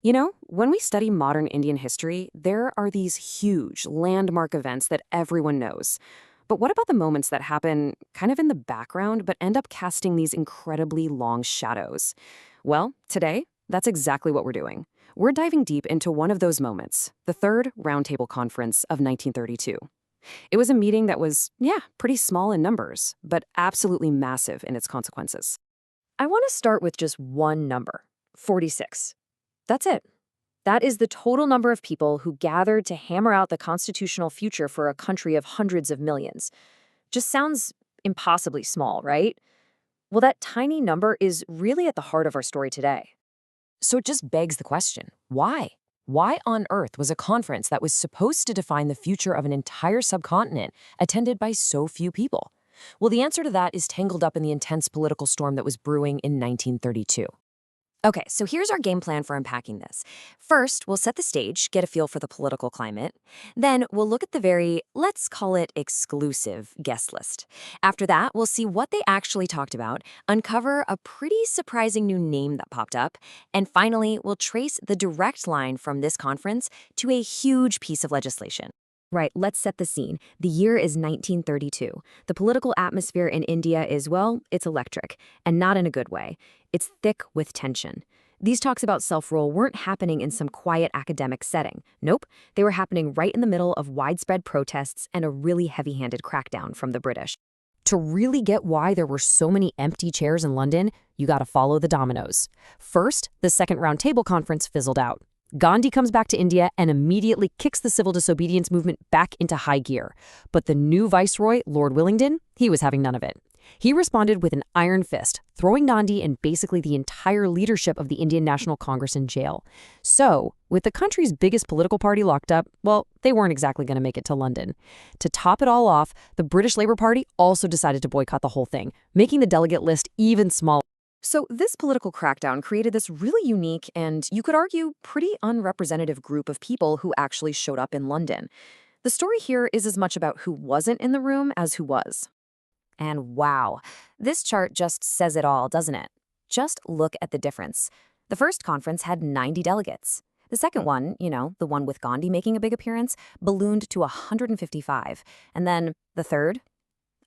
When we study modern Indian history, there are these huge landmark events that everyone knows. But what about the moments that happen kind of in the background but end up casting these incredibly long shadows? Well, today, that's exactly what we're doing. We're diving deep into one of those moments, the Third Roundtable Conference of 1932. It was a meeting that was, yeah, pretty small in numbers, but absolutely massive in its consequences. I want to start with just one number, 46. That's it. That is the total number of people who gathered to hammer out the constitutional future for a country of hundreds of millions. Just sounds impossibly small, right? Well, that tiny number is really at the heart of our story today. So it just begs the question, why? Why on earth was a conference that was supposed to define the future of an entire subcontinent attended by so few people? Well, the answer to that is tangled up in the intense political storm that was brewing in 1932. Okay, so here's our game plan for unpacking this. First, we'll set the stage, get a feel for the political climate. Then we'll look at the very, let's call it exclusive guest list. After that, we'll see what they actually talked about, uncover a pretty surprising new name that popped up, and finally, we'll trace the direct line from this conference to a huge piece of legislation. Right, let's set the scene. The year is 1932. The political atmosphere in India is, well, it's electric, and not in a good way. It's thick with tension. These talks about self-rule weren't happening in some quiet academic setting. Nope, they were happening right in the middle of widespread protests and a really heavy-handed crackdown from the British. To really get why there were so many empty chairs in London, you gotta follow the dominoes. First, the Second Roundtable Conference fizzled out. Gandhi comes back to India and immediately kicks the civil disobedience movement back into high gear. But the new viceroy, Lord Willingdon, he was having none of it. He responded with an iron fist, throwing Gandhi and basically the entire leadership of the Indian National Congress in jail. So, with the country's biggest political party locked up, well, they weren't exactly going to make it to London. To top it all off, the British Labour Party also decided to boycott the whole thing, making the delegate list even smaller. So this political crackdown created this really unique and, you could argue, pretty unrepresentative group of people who actually showed up in London. The story here is as much about who wasn't in the room as who was. And wow, this chart just says it all, doesn't it? Just look at the difference. The first conference had 90 delegates. The second one, the one with Gandhi making a big appearance, ballooned to 155. And then the third,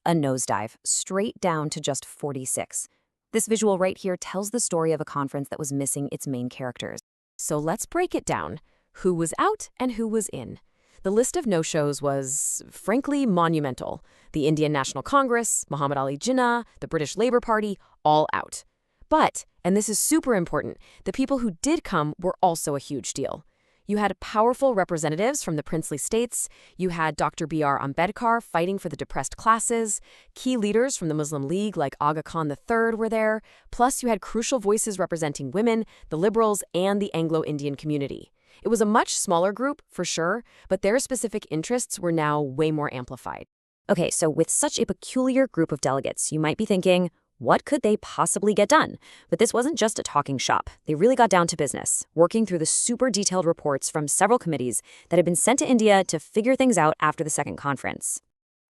a nosedive, straight down to just 46. This visual right here tells the story of a conference that was missing its main characters. So let's break it down. Who was out and who was in? The list of no-shows was, frankly, monumental. The Indian National Congress, Muhammad Ali Jinnah, the British Labour Party, all out. But, and this is super important, the people who did come were also a huge deal. You had powerful representatives from the princely states. You had Dr. B.R. Ambedkar fighting for the depressed classes. Key leaders from the Muslim League like Aga Khan III were there. Plus, you had crucial voices representing women, the liberals, and the Anglo-Indian community. It was a much smaller group, for sure, but their specific interests were now way more amplified. Okay, so with such a peculiar group of delegates, you might be thinking, what could they possibly get done? But this wasn't just a talking shop. They really got down to business, working through the super detailed reports from several committees that had been sent to India to figure things out after the second conference.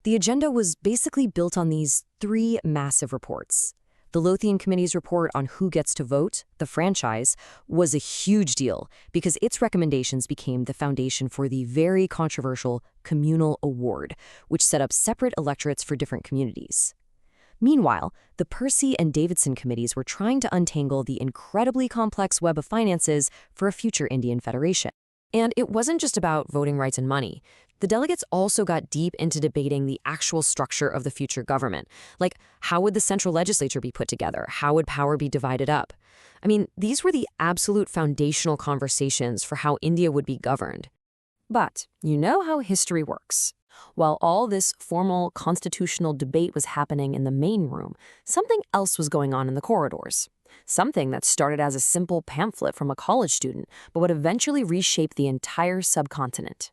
The agenda was basically built on these three massive reports. The Lothian Committee's report on who gets to vote, the franchise, was a huge deal because its recommendations became the foundation for the very controversial Communal Award, which set up separate electorates for different communities. Meanwhile, the Percy and Davidson committees were trying to untangle the incredibly complex web of finances for a future Indian federation. And it wasn't just about voting rights and money. The delegates also got deep into debating the actual structure of the future government. Like, how would the central legislature be put together? How would power be divided up? I mean, these were the absolute foundational conversations for how India would be governed. But you know how history works. While all this formal constitutional debate was happening in the main room, something else was going on in the corridors. Something that started as a simple pamphlet from a college student, but would eventually reshape the entire subcontinent.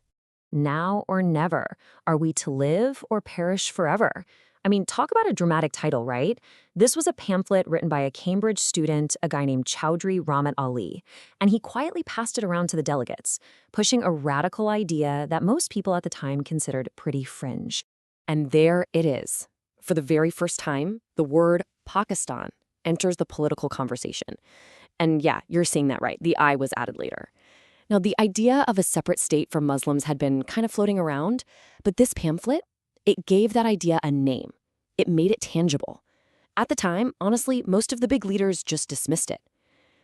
Now or never. Are we to live or perish forever? I mean, talk about a dramatic title, right? This was a pamphlet written by a Cambridge student, a guy named Choudhry Rahmat Ali, and he quietly passed it around to the delegates, pushing a radical idea that most people at the time considered pretty fringe. And there it is. For the very first time, the word Pakistan enters the political conversation. And yeah, you're seeing that right. The I was added later. Now, the idea of a separate state for Muslims had been kind of floating around, but this pamphlet, it gave that idea a name. It made it tangible. At the time, honestly, most of the big leaders just dismissed it.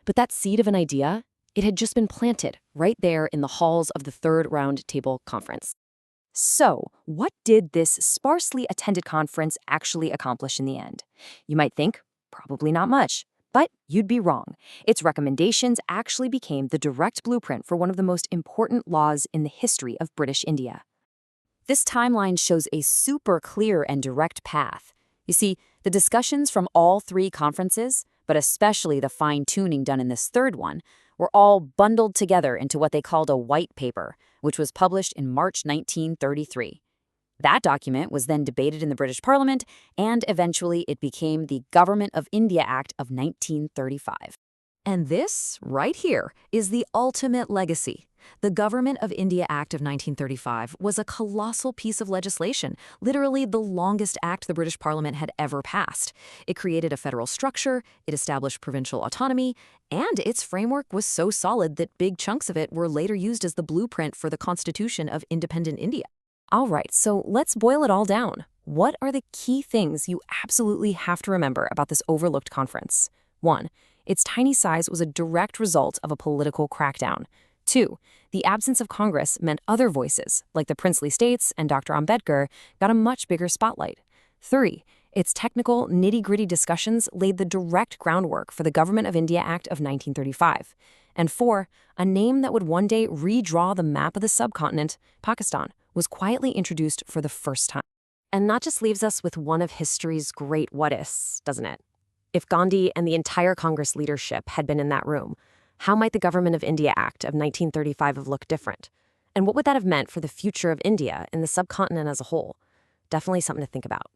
But that seed of an idea, it had just been planted right there in the halls of the Third Round Table Conference. So, what did this sparsely attended conference actually accomplish in the end? You might think, probably not much. But you'd be wrong. Its recommendations actually became the direct blueprint for one of the most important laws in the history of British India. This timeline shows a super clear and direct path. You see, the discussions from all three conferences, but especially the fine-tuning done in this third one, were all bundled together into what they called a white paper, which was published in March 1933. That document was then debated in the British Parliament, and eventually it became the Government of India Act of 1935. And this, right here, is the ultimate legacy. The Government of India Act of 1935 was a colossal piece of legislation, literally the longest act the British Parliament had ever passed. It created a federal structure, it established provincial autonomy, and its framework was so solid that big chunks of it were later used as the blueprint for the Constitution of independent India. All right, so let's boil it all down. What are the key things you absolutely have to remember about this overlooked conference? 1. Its tiny size was a direct result of a political crackdown. 2. The absence of Congress meant other voices, like the princely states and Dr. Ambedkar, got a much bigger spotlight. 3. Its technical, nitty-gritty discussions laid the direct groundwork for the Government of India Act of 1935. And 4. A name that would one day redraw the map of the subcontinent, Pakistan, was quietly introduced for the first time. And that just leaves us with one of history's great what-ifs, doesn't it? If Gandhi and the entire Congress leadership had been in that room, how might the Government of India Act of 1935 have looked different? And what would that have meant for the future of India and the subcontinent as a whole? Definitely something to think about.